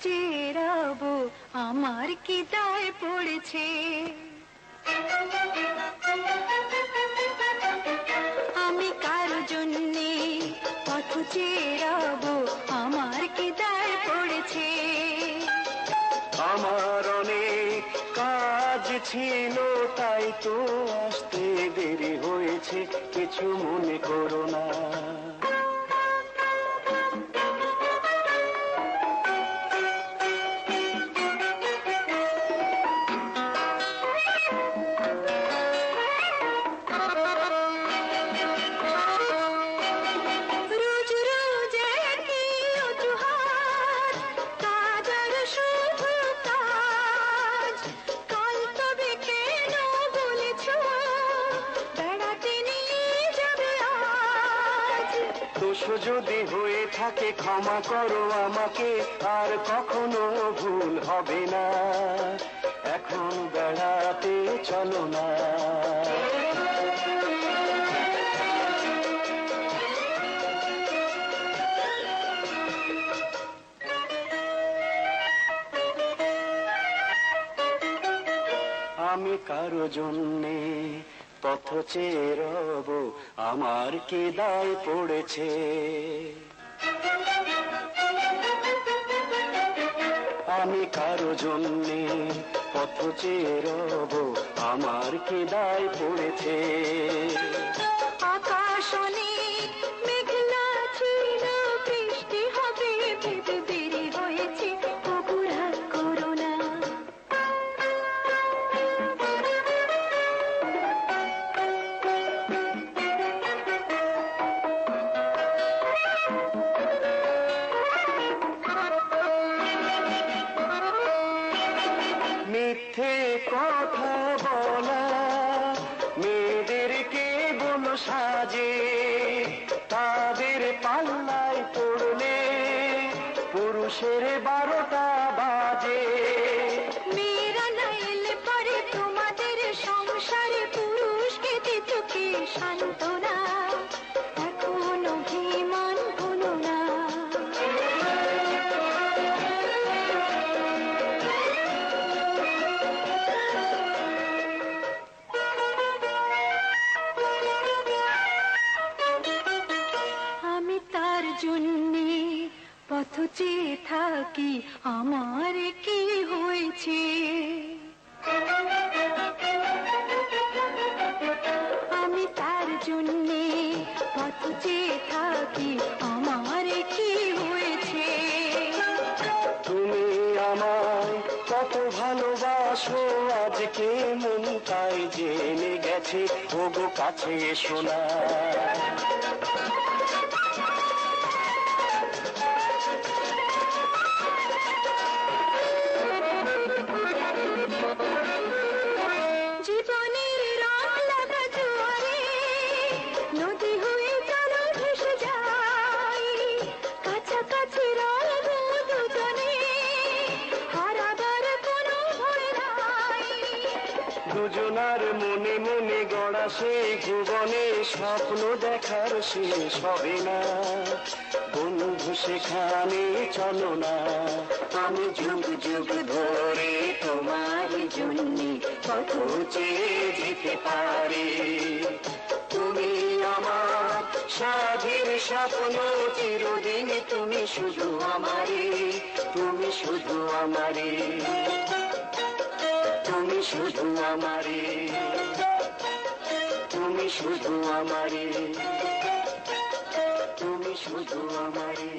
চেরাবো আমার কি দায় পড়েছে। আমি কারো জন্যে পথ চেরাবো আমার কি দায় পড়েছে। আমার অনেক কাজ ছিল তাই তো আসতে দেরি হয়েছে, কিছু মনে করো না। দোষ যদি হয়ে থাকে ক্ষমা করো আমাকে, আর কখনো ভুল হবে না। এখন বেড়াতে চলো না। আমি কারো জন্যে পথ চেয়ে রব, আমার কি দায় পড়েছে। আমি কারো জন্যে পথ চেয়ে রব, আমার কি দায় পড়েছে। আকাশ অনেক মেঘলা ছিল, বৃষ্টি হবে ভেবে দেরি হয়েছে, তবু রাগ করো না। মিথ্যে কথা বলা মেয়েদেরকে বলো সাজে, তাদের পাল্লায় পড়লে পুরুষের 12টা বাজে। মেয়েরা না এলে পরে তোমাদের সংসারে পুরুষকে দিত কি সান্ত্বনা, এখন অভিমান ভুলো না। আমি তার জন্যে পথ চেয়ে থাকি, আমার কি হয়েছে। আমি তার জন্যে পথ চেয়ে থাকি, আমার কি হয়েছে। তুমি আমায় কত ভালোবাসো আজকে মন তাই জেনে গেছে, ওগো কাছে এসো না। জীবনের রং লাগা জোয়ারে নদী হয়ে চলো ভেসে যাই, কাছাকাছি রইবো দুজনে, হারাবার কোনো ভয় নাই। দুজনার মনে মনে গড়া সেই ভুবনে স্বপ্ন দেখার শেষ হবে না। বন্ধু সেখানে চলো না। আমি যুগ যুগ ধরে তোমার জন্যে পথ চেয়ে যেতে পারি। তুমি আমার সাধের স্বপ্ন চিরদিন, তুমি শুধু আমারে, তুমি শুধু আমারে, তুমি শুধু আমারে, তুমি শুধু আমারে, তুমি শুধু আমারে।